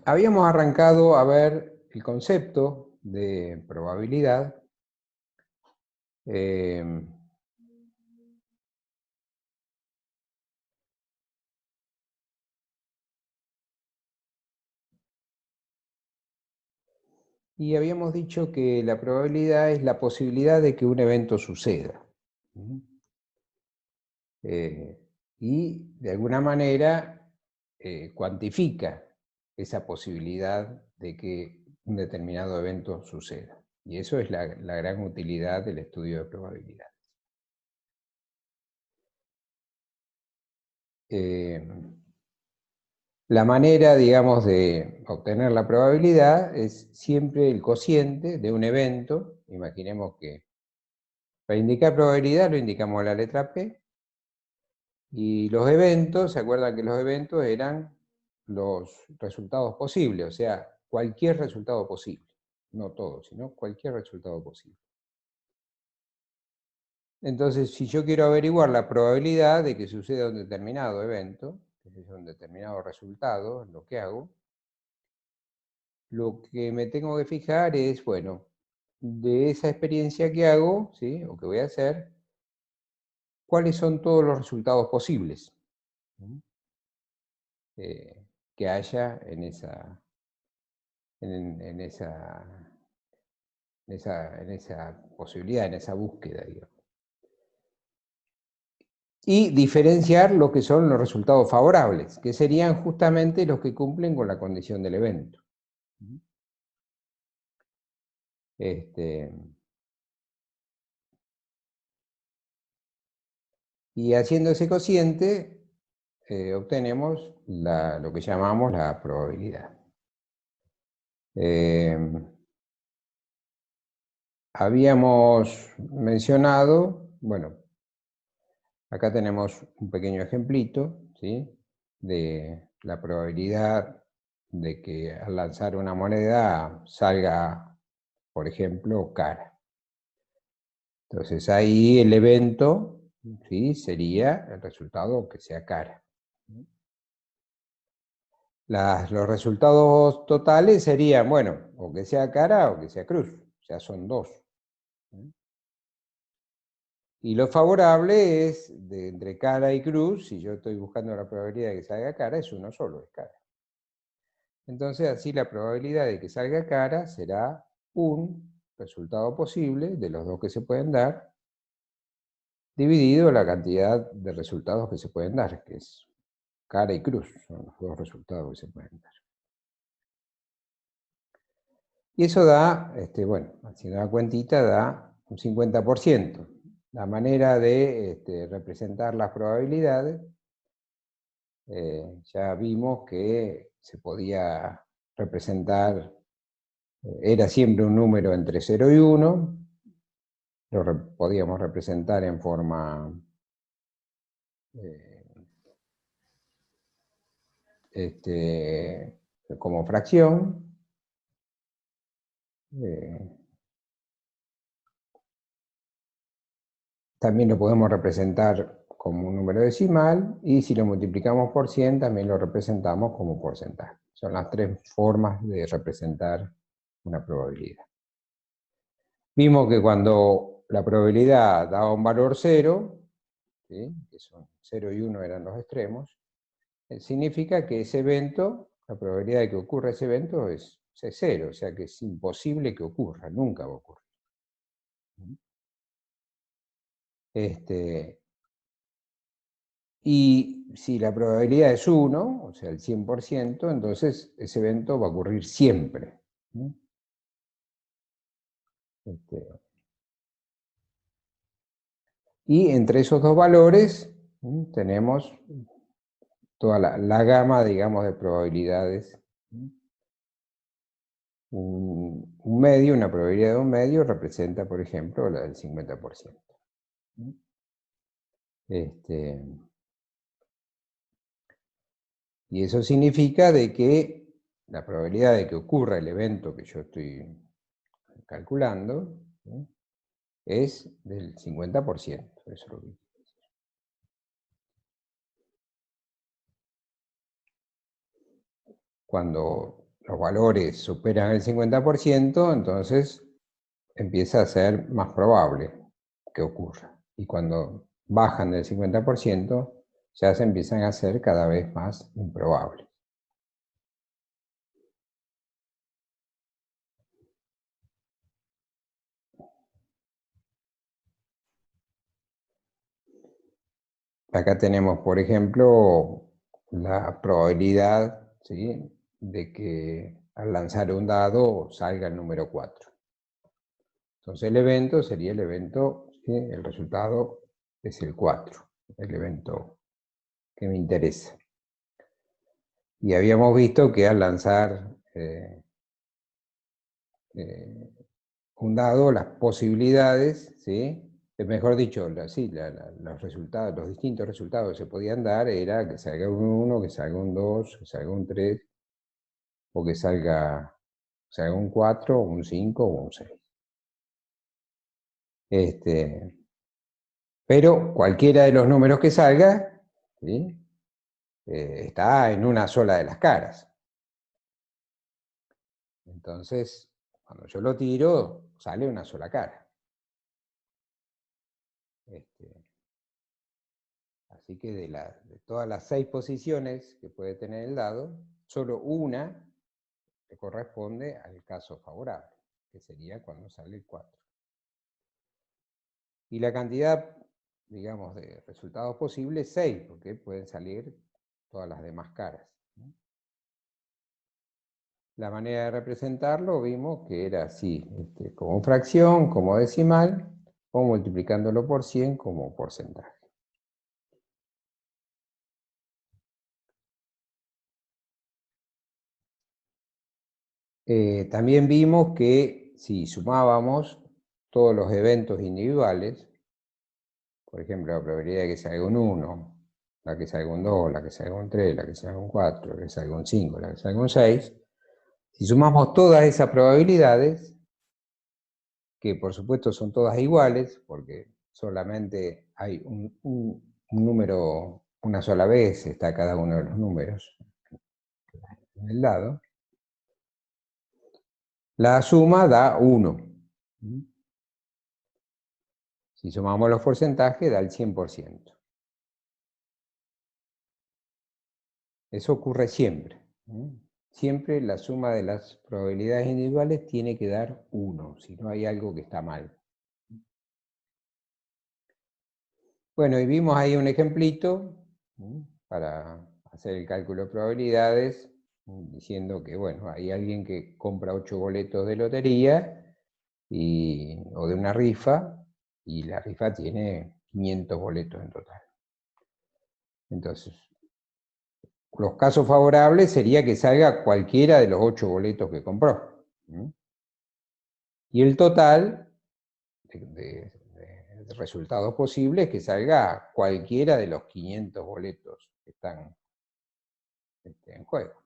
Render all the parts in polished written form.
Habíamos arrancado a ver el concepto de probabilidad. Y habíamos dicho que la probabilidad es la posibilidad de que un evento suceda. Y de alguna manera cuantifica esa posibilidad de que un determinado evento suceda. Y eso es la gran utilidad del estudio de probabilidades. La manera, digamos, de obtener la probabilidad es siempre el cociente de un evento. Imaginemos que para indicar probabilidad lo indicamos la letra P. Y los eventos, ¿se acuerdan que los eventos eran los resultados posibles? O sea, cualquier resultado posible. No todo, sino cualquier resultado posible. Entonces, si yo quiero averiguar la probabilidad de que suceda un determinado evento, que es un determinado resultado, lo que hago, lo que me tengo que fijar es, bueno, de esa experiencia que hago, ¿sí? O que voy a hacer, ¿cuáles son todos los resultados posibles que haya en esa, en esa posibilidad, en esa búsqueda, digamos? Y diferenciar lo que son los resultados favorables, que serían justamente los que cumplen con la condición del evento. Y haciendo ese cociente, obtenemos lo que llamamos la probabilidad. Habíamos mencionado, bueno, acá tenemos un pequeño ejemplito, ¿sí? De la probabilidad de que al lanzar una moneda salga, por ejemplo, cara. Entonces ahí el evento, ¿sí? Sería el resultado que sea cara. Los resultados totales serían, bueno, o que sea cara o que sea cruz, o sea, son dos. Y lo favorable es, entre cara y cruz, si yo estoy buscando la probabilidad de que salga cara, es uno solo, es cara. Entonces, así la probabilidad de que salga cara será un resultado posible de los dos que se pueden dar, dividido la cantidad de resultados que se pueden dar, que es cara y cruz, son los dos resultados que se pueden dar. Y eso da, bueno, haciendo una cuentita, da un 50%. La manera de representar las probabilidades, ya vimos que se podía representar, era siempre un número entre 0 y 1, podíamos representar en forma como fracción, también lo podemos representar como un número decimal, y si lo multiplicamos por 100 también lo representamos como porcentaje. Son las tres formas de representar una probabilidad. Vimos que cuando la probabilidad daba un valor 0, ¿sí? Que son 0 y 1 eran los extremos, significa que ese evento, la probabilidad de que ocurra ese evento es 0, o sea que es imposible que ocurra, nunca va a ocurrir. Y si la probabilidad es 1, o sea, el 100%, entonces ese evento va a ocurrir siempre. Y entre esos dos valores tenemos toda la gama, digamos, de probabilidades. Un medio, una probabilidad de un medio representa, por ejemplo, la del 50%. Y eso significa de que la probabilidad de que ocurra el evento que yo estoy calculando, ¿sí?, es del 50%. Eso es lo que... cuando los valores superan el 50%, entonces empieza a ser más probable que ocurra. Y cuando bajan del 50%, ya se empiezan a hacer cada vez más improbables. Acá tenemos, por ejemplo, la probabilidad, ¿sí?, de que al lanzar un dado salga el número 4. Entonces el evento sería el evento, ¿sí?, el resultado es el 4, el evento que me interesa. Y habíamos visto que al lanzar un dado, las posibilidades, ¿sí?, mejor dicho, los resultados, los distintos resultados que se podían dar era que salga un 1, que salga un 2, que salga un 3, o que salga un 4, un 5 o un 6. Pero cualquiera de los números que salga, ¿sí?, está en una sola de las caras. Entonces, cuando yo lo tiro, sale una sola cara. Así que de todas las 6 posiciones que puede tener el dado, solo una le corresponde al caso favorable, que sería cuando sale el 4. Y la cantidad, digamos, de resultados posibles, 6, porque pueden salir todas las demás caras. La manera de representarlo vimos que era así, como fracción, como decimal, o multiplicándolo por 100 como porcentaje. También vimos que si sumábamos todos los eventos individuales, por ejemplo, la probabilidad de que salga un 1, la que salga un 2, la que salga un 3, la que salga un 4, la que salga un 5, la que salga un 6, si sumamos todas esas probabilidades, que por supuesto son todas iguales, porque solamente hay un número, una sola vez está cada uno de los números en el lado, la suma da 1. Si sumamos los porcentajes, da el 100%. Eso ocurre siempre. Siempre la suma de las probabilidades individuales tiene que dar 1, si no hay algo que está mal. Bueno, y vimos ahí un ejemplito para hacer el cálculo de probabilidades, diciendo que, bueno, hay alguien que compra 8 boletos de lotería o de una rifa, y la rifa tiene 500 boletos en total. Entonces, los casos favorables sería que salga cualquiera de los 8 boletos que compró. Y el total de resultados posibles que salga cualquiera de los 500 boletos que están en juego.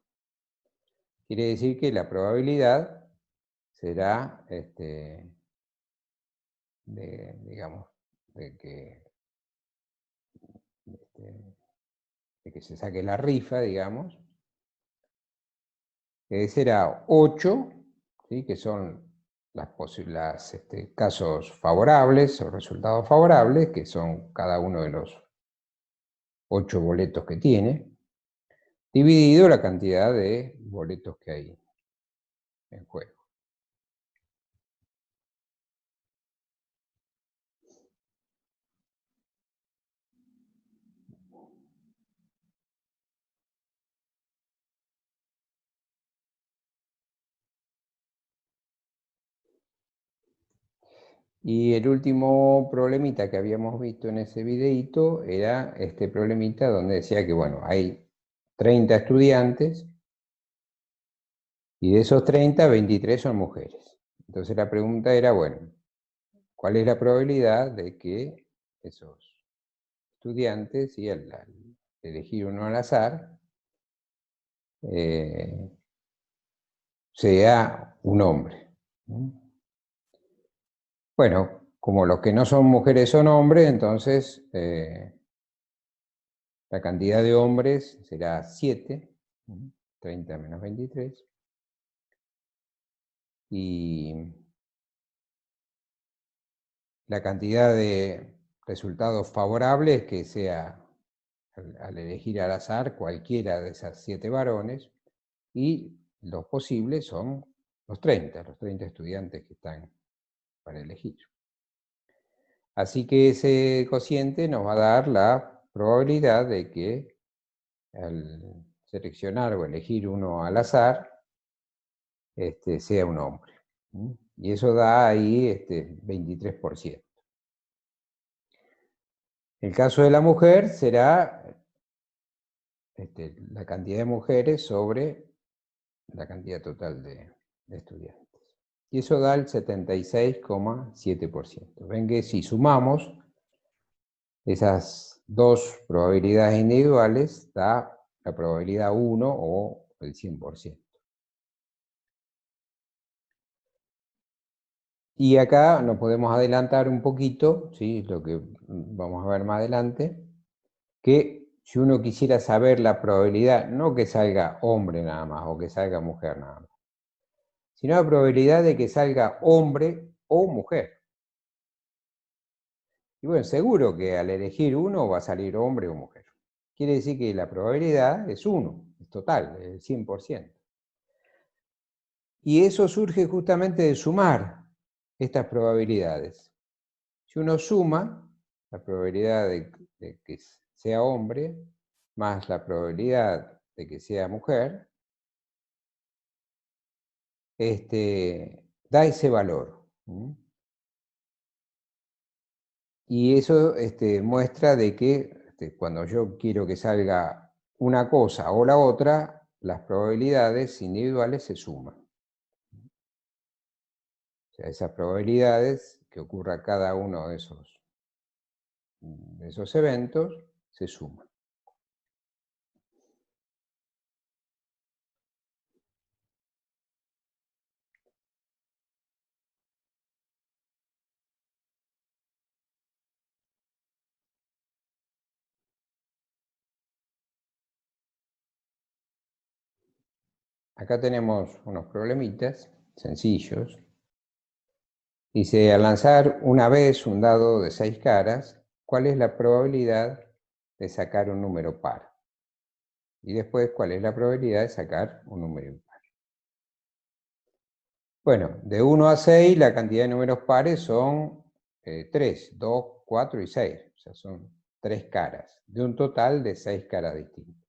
Quiere decir que la probabilidad será, digamos, de que se saque la rifa, digamos, será 8, ¿sí?, que son los casos favorables o resultados favorables, que son cada uno de los 8 boletos que tiene, dividido la cantidad de boletos que hay en juego. Y el último problemita que habíamos visto en ese videíto era este problemita donde decía que, bueno, hay 30 estudiantes y de esos 30, 23 son mujeres. Entonces la pregunta era, bueno, ¿cuál es la probabilidad de que esos estudiantes, y al elegir uno al azar, sea un hombre? Bueno, como los que no son mujeres son hombres, entonces la cantidad de hombres será 7, 30 menos 23. Y la cantidad de resultados favorables que sea, al elegir al azar, cualquiera de esas 7 varones, y los posibles son los 30 estudiantes que están para elegir. Así que ese cociente nos va a dar la probabilidad de que al seleccionar o elegir uno al azar, sea un hombre. Y eso da ahí 23%. El caso de la mujer será la cantidad de mujeres sobre la cantidad total de estudiantes. Y eso da el 76,7%. Ven que si sumamos esas dos probabilidades individuales, da la probabilidad 1 o el 100%. Y acá nos podemos adelantar un poquito, ¿sí? Lo que vamos a ver más adelante, que si uno quisiera saber la probabilidad, no que salga hombre nada más o que salga mujer nada más, sino la probabilidad de que salga hombre o mujer. Y bueno, seguro que al elegir uno va a salir hombre o mujer. Quiere decir que la probabilidad es 1, es total, es el 100%. Y eso surge justamente de sumar estas probabilidades. Si uno suma la probabilidad de que sea hombre más la probabilidad de que sea mujer, da ese valor. Y eso muestra de que cuando yo quiero que salga una cosa o la otra, las probabilidades individuales se suman. O sea, esas probabilidades que ocurra cada uno de esos eventos se suman. Acá tenemos unos problemitas sencillos. Dice, al lanzar una vez un dado de 6 caras, ¿cuál es la probabilidad de sacar un número par? Y después, ¿cuál es la probabilidad de sacar un número impar? Bueno, de 1 a 6 la cantidad de números pares son 3, 2, 4 y 6. O sea, son 3 caras, de un total de 6 caras distintas.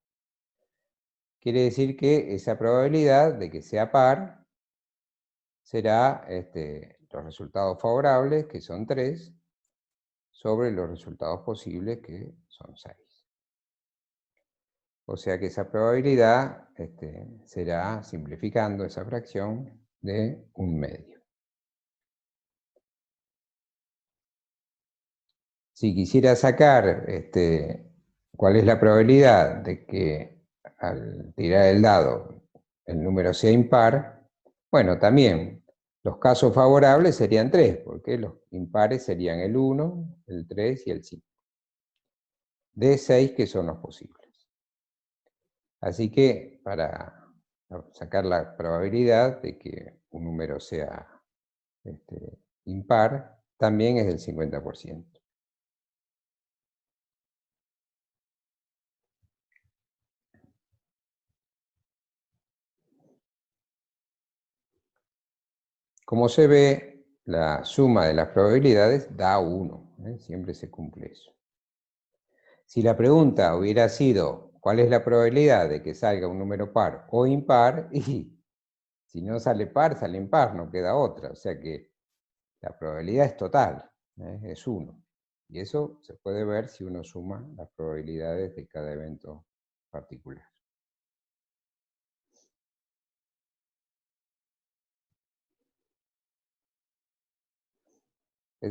Quiere decir que esa probabilidad de que sea par será los resultados favorables, que son 3, sobre los resultados posibles, que son 6. O sea que esa probabilidad será, simplificando esa fracción, de 1/2. Si quisiera sacar cuál es la probabilidad de que al tirar el dado el número sea impar, bueno, también los casos favorables serían 3, porque los impares serían el 1, el 3 y el 5. De 6 que son los posibles. Así que para sacar la probabilidad de que un número sea impar, también es del 50%. Como se ve, la suma de las probabilidades da 1. Siempre se cumple eso. Si la pregunta hubiera sido, ¿cuál es la probabilidad de que salga un número par o impar? Y si no sale par, sale impar, no queda otra. O sea que la probabilidad es total, es 1. Y eso se puede ver si uno suma las probabilidades de cada evento particular.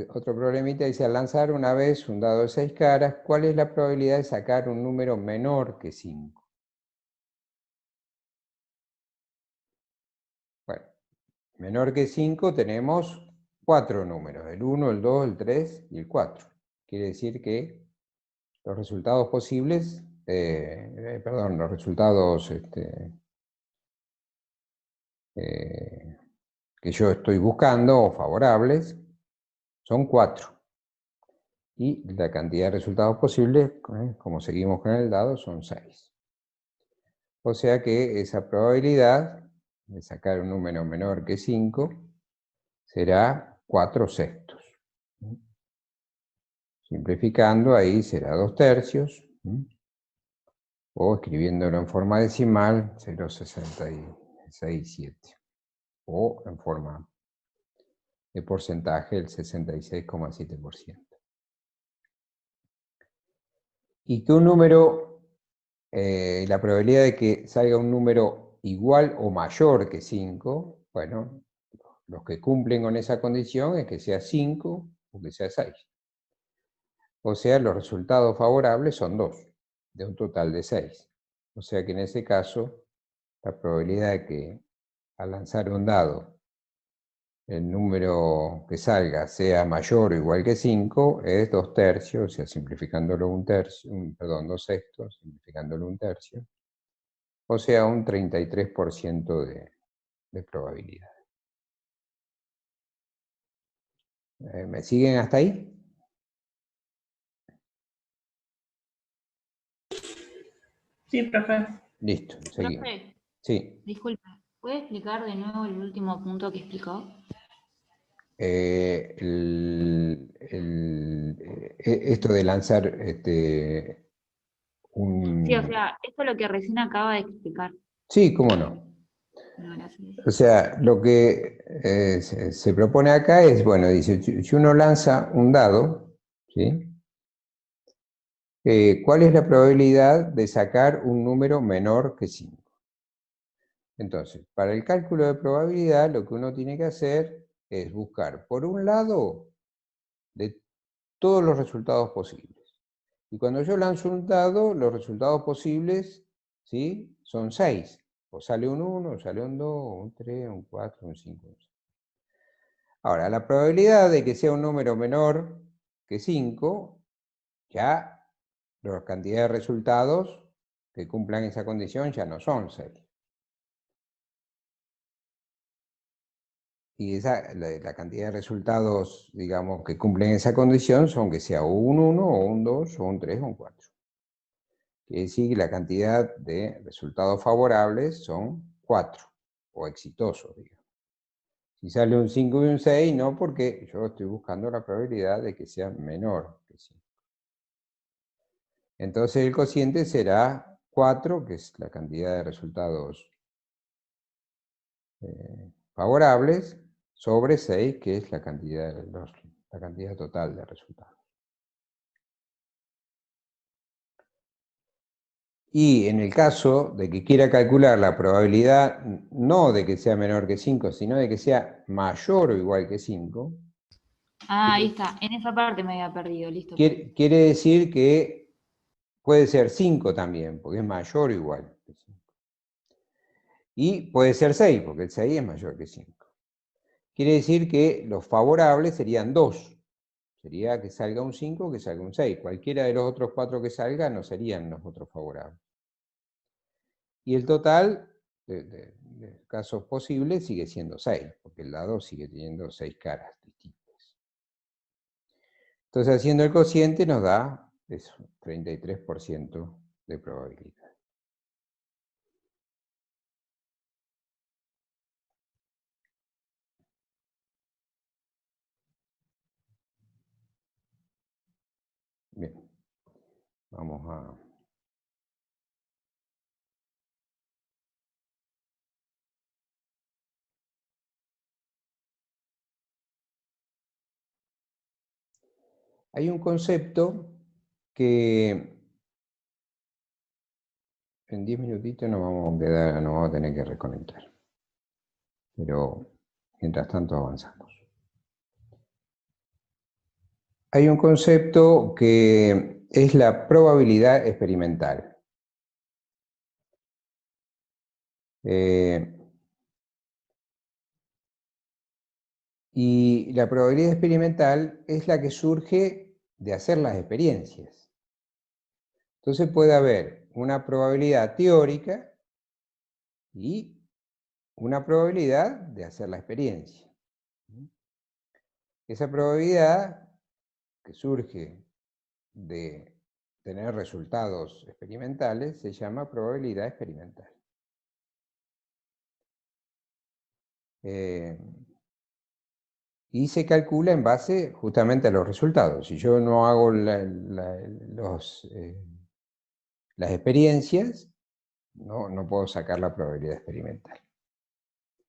Otro problemita dice, al lanzar una vez un dado de 6 caras, ¿cuál es la probabilidad de sacar un número menor que 5? Bueno, menor que 5 tenemos 4 números, el 1, el 2, el 3 y el 4. Quiere decir que los resultados posibles, los resultados que yo estoy buscando, o favorables, son 4. Y la cantidad de resultados posibles, como seguimos con el dado, son 6. O sea que esa probabilidad de sacar un número menor que 5 será 4/6. Simplificando, ahí será 2/3. O escribiéndolo en forma decimal, 0,667. O en forma de porcentaje, el 66,7%. Y que un número, la probabilidad de que salga un número igual o mayor que 5, bueno, los que cumplen con esa condición es que sea 5 o que sea 6. O sea, los resultados favorables son 2, de un total de 6. O sea que en ese caso, la probabilidad de que al lanzar un dado el número que salga sea mayor o igual que 5 es 2/3, o sea, simplificándolo 2/6, simplificándolo 1/3, o sea, un 33% de probabilidad. ¿Me siguen hasta ahí? Sí, profe. Listo, seguimos. Profe, Sí. disculpe, ¿puede explicar de nuevo el último punto que explicó? Esto de lanzar Sí, o un... sea, esto es lo que recién acaba de explicar. Sí, cómo no. No, gracias. O sea, lo que se propone acá es, bueno, dice, si uno lanza un dado, ¿sí? ¿Cuál es la probabilidad de sacar un número menor que 5? Entonces, para el cálculo de probabilidad, lo que uno tiene que hacer es buscar, por un lado, de todos los resultados posibles. Y cuando yo lanzo un dado, los resultados posibles, ¿sí?, son 6. O sale un 1, o sale un 2, un 3, un 4, un 5, un 6. Ahora, la probabilidad de que sea un número menor que 5, ya la cantidad de resultados que cumplan esa condición ya no son 6. Y la cantidad de resultados, digamos, que cumplen esa condición son que sea o un 1, o un 2, o un 3, o un 4. Quiere decir que la cantidad de resultados favorables son 4, o exitosos, digamos. Si sale un 5 y un 6, no, porque yo estoy buscando la probabilidad de que sea menor que 5. Entonces el cociente será 4, que es la cantidad de resultados favorables, sobre 6, que es la cantidad total de resultados. Y en el caso de que quiera calcular la probabilidad, no de que sea menor que 5, sino de que sea mayor o igual que 5, Ah, ahí está. En esa parte me había perdido, listo. quiere decir que puede ser 5 también, porque es mayor o igual que 5. Y puede ser 6, porque el 6 es mayor que 5. Quiere decir que los favorables serían 2. Sería que salga un 5 o que salga un 6. Cualquiera de los otros 4 que salga no serían los otros favorables. Y el total de casos posibles sigue siendo 6, porque el dado sigue teniendo 6 caras distintas. Entonces, haciendo el cociente nos da eso, 33% de probabilidad. Bien, vamos a... Hay un concepto que en 10 minutitos nos vamos a tener que reconectar. Pero mientras tanto avanzamos. Hay un concepto que es la probabilidad experimental. Y la probabilidad experimental es la que surge de hacer las experiencias. Entonces puede haber una probabilidad teórica y una probabilidad de hacer la experiencia. Esa probabilidad que surge de tener resultados experimentales se llama probabilidad experimental. Y se calcula en base justamente a los resultados. Si yo no hago las experiencias, no puedo sacar la probabilidad experimental.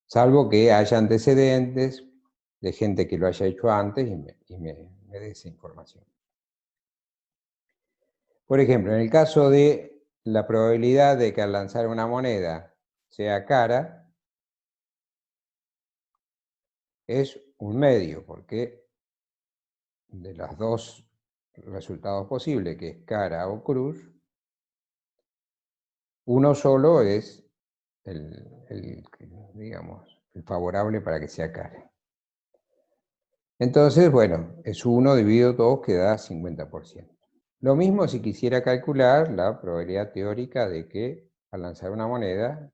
Salvo que haya antecedentes de gente que lo haya hecho antes y me dé esa información. Por ejemplo, en el caso de la probabilidad de que al lanzar una moneda sea cara, es un medio, porque de los dos resultados posibles, que es cara o cruz, uno solo es digamos, el favorable para que sea cara. Entonces, bueno, es 1 dividido 2 que da 50%. Lo mismo si quisiera calcular la probabilidad teórica de que al lanzar una moneda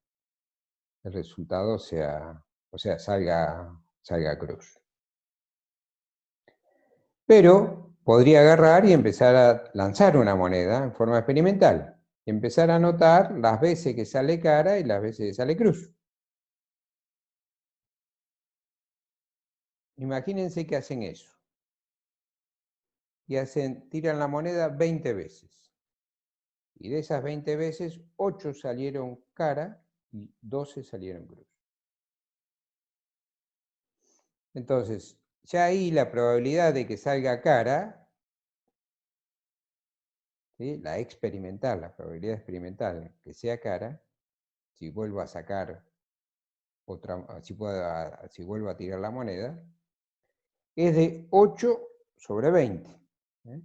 el resultado sea, o sea, salga cruz. Pero podría agarrar y empezar a lanzar una moneda en forma experimental. Y empezar a notar las veces que sale cara y las veces que sale cruz. Imagínense que hacen eso. Y tiran la moneda 20 veces. Y de esas 20 veces, 8 salieron cara y 12 salieron cruz. Entonces, ya ahí la probabilidad de que salga cara, ¿sí? La experimental, la probabilidad experimental que sea cara, si vuelvo a sacar otra, si vuelvo a tirar la moneda, es de 8 sobre 20, ¿eh?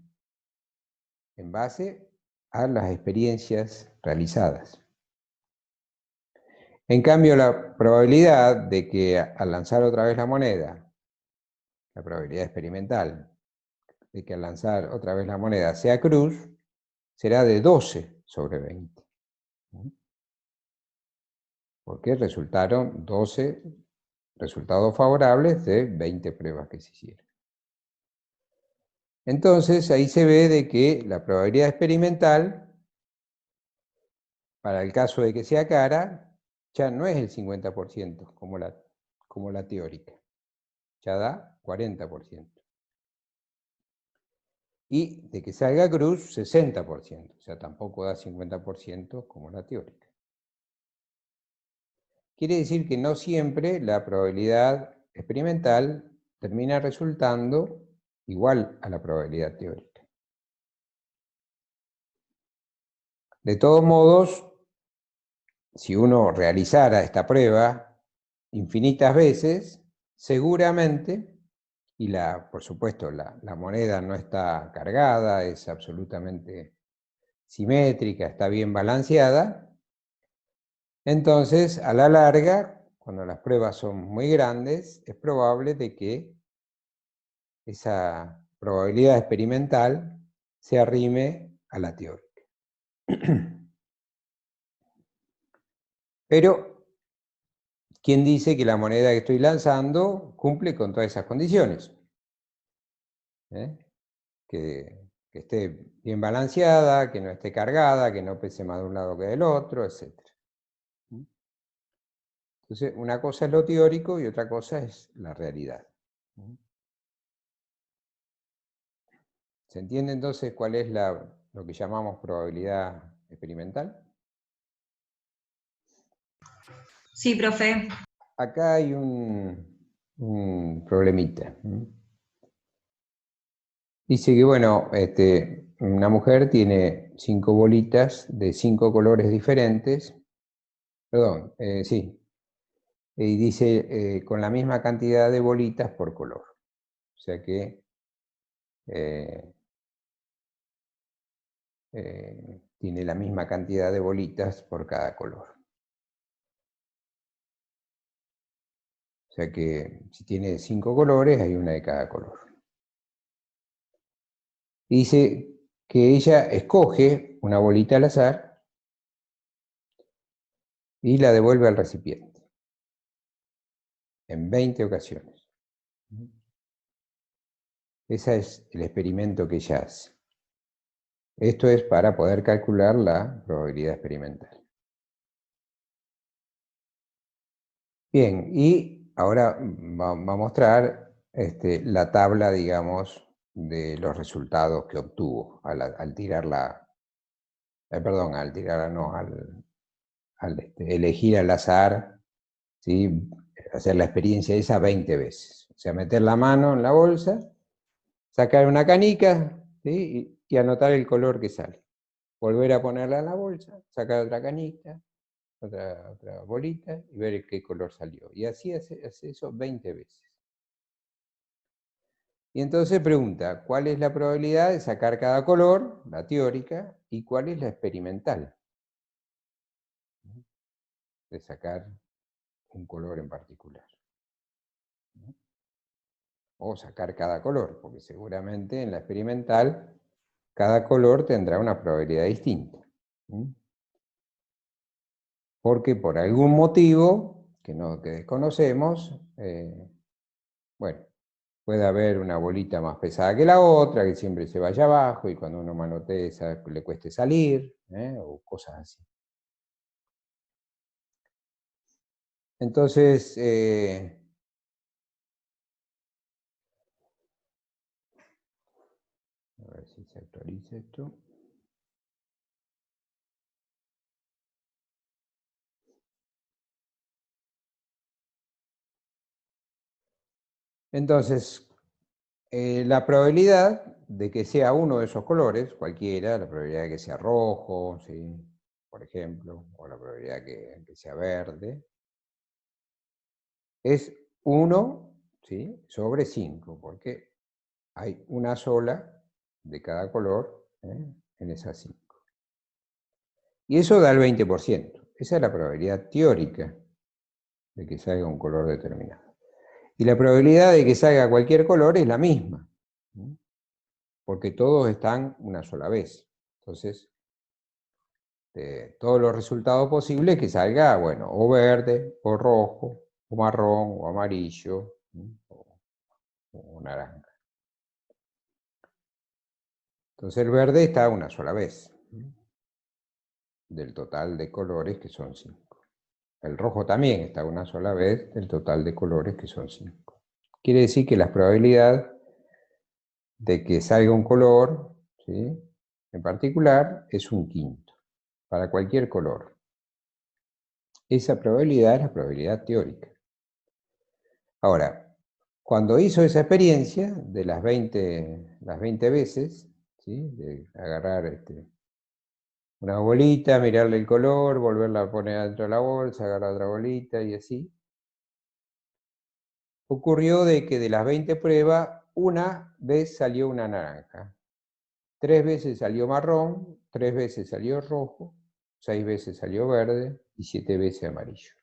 En base a las experiencias realizadas. En cambio, la probabilidad de que al lanzar otra vez la moneda, la probabilidad experimental de que al lanzar otra vez la moneda sea cruz, será de 12 sobre 20. Porque resultaron 12 resultados favorables de 20 pruebas que se hicieron. Entonces, ahí se ve de que la probabilidad experimental, para el caso de que sea cara, ya no es el 50% como la teórica. Ya da 40%. Y de que salga cruz, 60%. O sea, tampoco da 50% como la teórica. Quiere decir que no siempre la probabilidad experimental termina resultando igual a la probabilidad teórica. De todos modos, si uno realizara esta prueba infinitas veces, seguramente, y por supuesto la moneda no está cargada, es absolutamente simétrica, está bien balanceada, entonces a la larga, cuando las pruebas son muy grandes, es probable de que esa probabilidad experimental se arrime a la teórica. Pero, ¿quién dice que la moneda que estoy lanzando cumple con todas esas condiciones? Que esté bien balanceada, que no esté cargada, que no pese más de un lado que del otro, etc. Entonces, una cosa es lo teórico y otra cosa es la realidad. ¿Se entiende entonces cuál es lo que llamamos probabilidad experimental? Sí, profe. Acá hay un problemita. Dice que, bueno, una mujer tiene 5 bolitas de 5 colores diferentes. Perdón, sí. Y dice con la misma cantidad de bolitas por color. O sea que tiene la misma cantidad de bolitas por cada color. O sea que si tiene 5 colores, hay una de cada color. Y dice que ella escoge una bolita al azar y la devuelve al recipiente. en 20 ocasiones. Ese es el experimento que ella hace. Esto es para poder calcular la probabilidad experimental. Bien, y ahora va a mostrar la tabla, digamos, de los resultados que obtuvo al tirarla, al tirarla no, al elegir al azar, ¿sí? Hacer la experiencia esa 20 veces. O sea, meter la mano en la bolsa, sacar una canica, ¿sí? y anotar el color que sale. Volver a ponerla en la bolsa, sacar otra canica, otra bolita y ver qué color salió. Y así hace eso 20 veces. Y entonces pregunta, ¿cuál es la probabilidad de sacar cada color, la teórica, y cuál es la experimental? De sacar un color en particular. O sacar cada color, porque seguramente en la experimental cada color tendrá una probabilidad distinta. Porque por algún motivo que desconocemos, bueno, puede haber una bolita más pesada que la otra, que siempre se vaya abajo, y cuando uno manotee esa le cueste salir, o cosas así. Entonces, a ver si se actualiza esto. Entonces, la probabilidad de que sea uno de esos colores, cualquiera, la probabilidad de que sea rojo, ¿sí? Por ejemplo, o la probabilidad de que sea verde, es 1, ¿sí? sobre 5, porque hay una sola de cada color en esas 5. Y eso da el 20%. Esa es la probabilidad teórica de que salga un color determinado. Y la probabilidad de que salga cualquier color es la misma, porque todos están una sola vez. Entonces, todos los resultados posibles que salga, bueno, o verde, o rojo, o marrón, o amarillo, o naranja. Entonces el verde está una sola vez, del total de colores que son 5. El rojo también está una sola vez del total de colores que son 5. Quiere decir que la probabilidad de que salga un color, ¿sí? en particular, es 1/5, para cualquier color. Esa probabilidad es la probabilidad teórica. Ahora, cuando hizo esa experiencia de las 20 veces, ¿sí? de agarrar una bolita, mirarle el color, volverla a poner dentro de la bolsa, agarrar otra bolita y así, ocurrió de que de las 20 pruebas, una vez salió una naranja, 3 veces salió marrón, 3 veces salió rojo, 6 veces salió verde y 7 veces amarillo.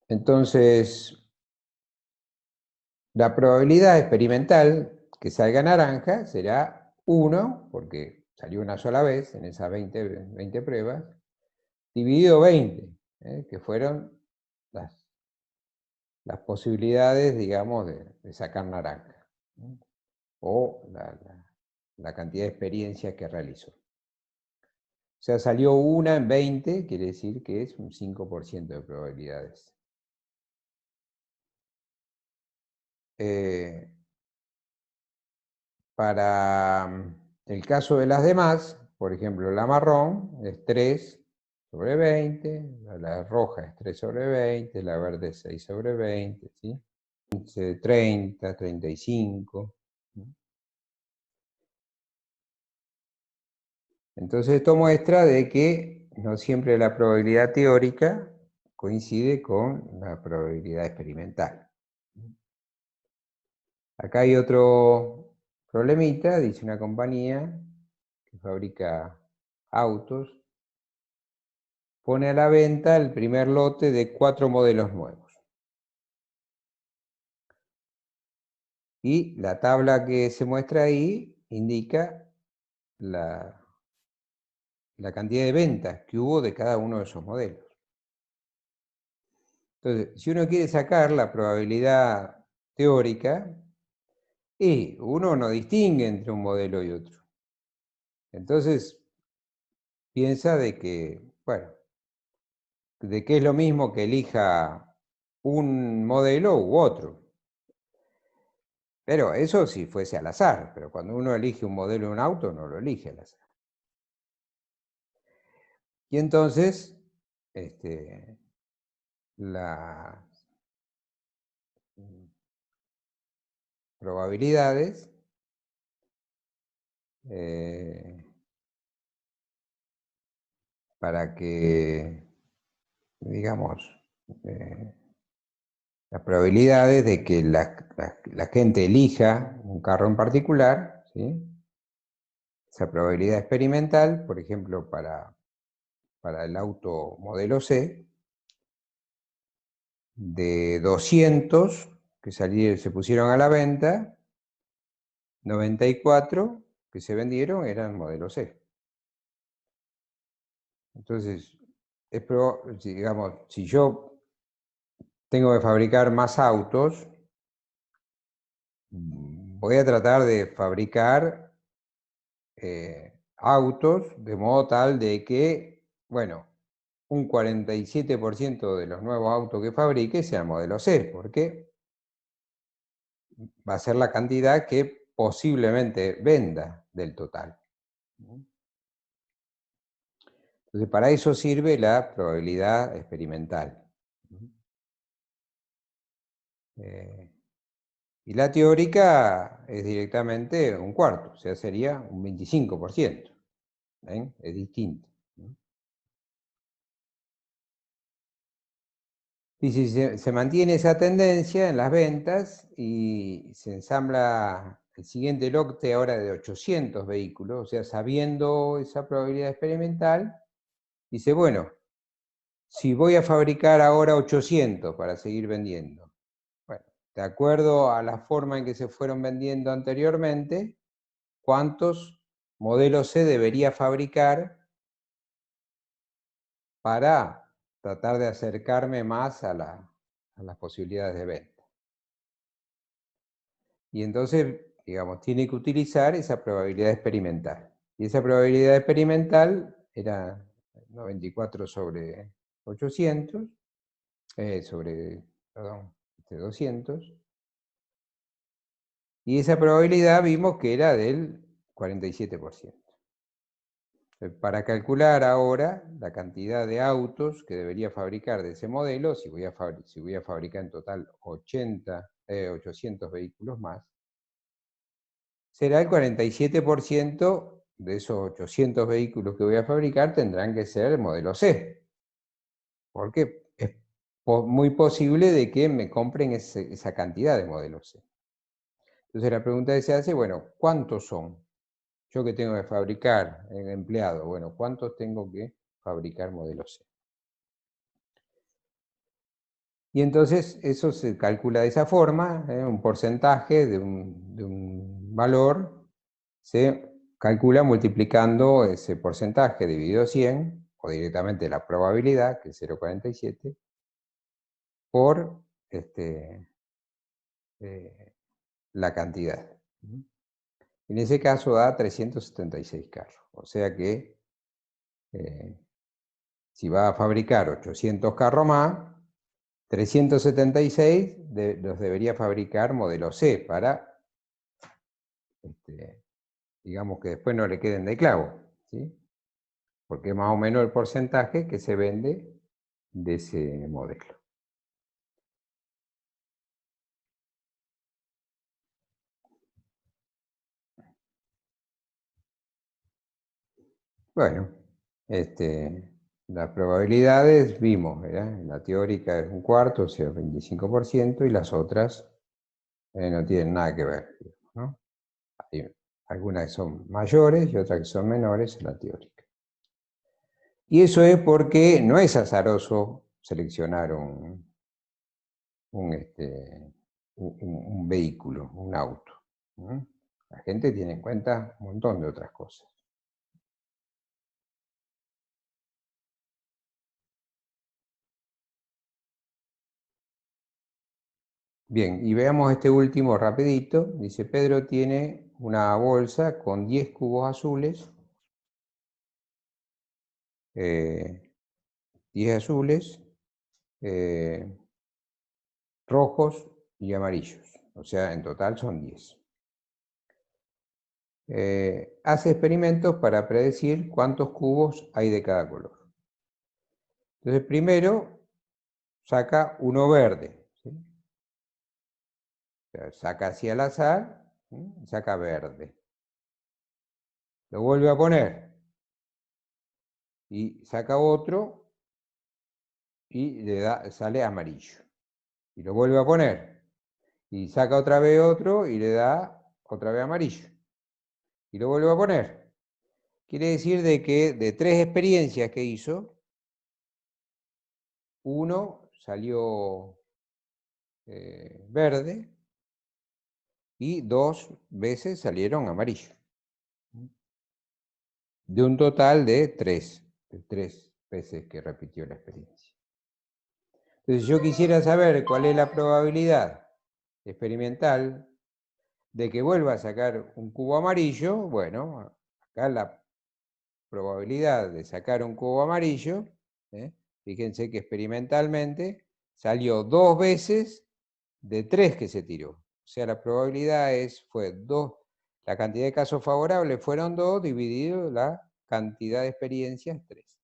Entonces, la probabilidad experimental que salga naranja será 1, porque salió una sola vez en esas 20 pruebas, dividido 20, que fueron las posibilidades, digamos, de sacar naranja, o la cantidad de experiencias que realizó. O sea, salió una en 20, quiere decir que es un 5% de probabilidades. Para el caso de las demás, por ejemplo, la marrón es 3 sobre 20, la roja es 3 sobre 20, la verde es 6 sobre 20, ¿sí? 15, 30, 35. Entonces esto muestra de que no siempre la probabilidad teórica coincide con la probabilidad experimental. Acá hay otro problemita, dice una compañía que fabrica autos, pone a la venta el primer lote de 4 modelos nuevos. Y la tabla que se muestra ahí indica la cantidad de ventas que hubo de cada uno de esos modelos. Entonces, si uno quiere sacar la probabilidad teórica, y uno no distingue entre un modelo y otro. Entonces, piensa de que, bueno, de que es lo mismo que elija un modelo u otro. Pero eso si fuese al azar, pero cuando uno elige un modelo de un auto, no lo elige al azar. Y entonces, las probabilidades para que, digamos, las probabilidades de que la gente elija un carro en particular, ¿sí? Esa probabilidad experimental, por ejemplo, para el auto modelo C, de 200 que se pusieron a la venta, 94 que se vendieron eran modelo C. Entonces, digamos, si yo tengo que fabricar más autos, voy a tratar de fabricar autos de modo tal de que, bueno, un 47% de los nuevos autos que fabrique sean modelo C, porque va a ser la cantidad que posiblemente venda del total. Entonces, para eso sirve la probabilidad experimental. Y la teórica es directamente un cuarto, o sea, sería un 25%. ¿Ven? Es distinto. Y si se mantiene esa tendencia en las ventas y se ensambla el siguiente lote ahora de 800 vehículos, o sea, sabiendo esa probabilidad experimental, dice, bueno, si voy a fabricar ahora 800 para seguir vendiendo, bueno, de acuerdo a la forma en que se fueron vendiendo anteriormente, ¿cuántos modelos C debería fabricar para tratar de acercarme más a las posibilidades de venta? Y entonces, digamos, tiene que utilizar esa probabilidad experimental. Y esa probabilidad experimental era 94 sobre 800, perdón, 200. Y esa probabilidad vimos que era del 47%. Para calcular ahora la cantidad de autos que debería fabricar de ese modelo, si voy a fabricar en total 800 vehículos más, será el 47% de esos 800 vehículos que voy a fabricar tendrán que ser el modelo C. Porque es muy posible de que me compren esa cantidad de modelos C. Entonces la pregunta que se hace, bueno, ¿cuántos son? Yo que tengo que fabricar en empleado, bueno, ¿cuántos tengo que fabricar modelos C? Y entonces eso se calcula de esa forma, un porcentaje de un valor se calcula multiplicando ese porcentaje dividido 100, o directamente la probabilidad, que es 0,47, por la cantidad. En ese caso da 376 carros. O sea que si va a fabricar 800 carros más, 376 los debería fabricar modelo C para, digamos que después no le queden de clavo, ¿sí? Porque es más o menos el porcentaje que se vende de ese modelo. Bueno, las probabilidades vimos, ¿verdad? La teórica es un cuarto, o sea, 25%, y las otras no tienen nada que ver, ¿no? Hay algunas que son mayores y otras que son menores en la teórica. Y eso es porque no es azaroso seleccionar un vehículo, un auto, ¿no? La gente tiene en cuenta un montón de otras cosas. Bien, y veamos este último rapidito. Dice, Pedro tiene una bolsa con 10 cubos azules. 10 azules, rojos y amarillos. O sea, en total son 10. Hace experimentos para predecir cuántos cubos hay de cada color. Entonces, primero saca uno verde. ¿Sí? O sea, saca así al azar, ¿sí? Saca verde. Lo vuelve a poner. Y saca otro y sale amarillo. Y lo vuelve a poner. Y saca otra vez otro y le da otra vez amarillo. Y lo vuelve a poner. Quiere decir de que de 3 experiencias que hizo, uno salió verde y 2 veces salieron amarillo. De un total de 3 veces que repitió la experiencia. Entonces, yo quisiera saber cuál es la probabilidad experimental de que vuelva a sacar un cubo amarillo. Bueno, acá la probabilidad de sacar un cubo amarillo, fíjense que experimentalmente salió 2 veces de 3 que se tiró. O sea, la probabilidad fue 2, la cantidad de casos favorables fueron 2 dividido la cantidad de experiencias 3.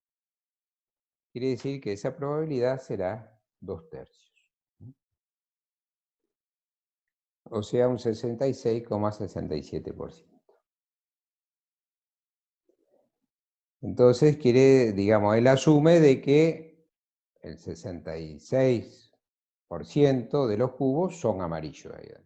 Quiere decir que esa probabilidad será 2/3. O sea, un 66,67%. Entonces, digamos, él asume de que el 66% de los cubos son amarillos ahí dentro.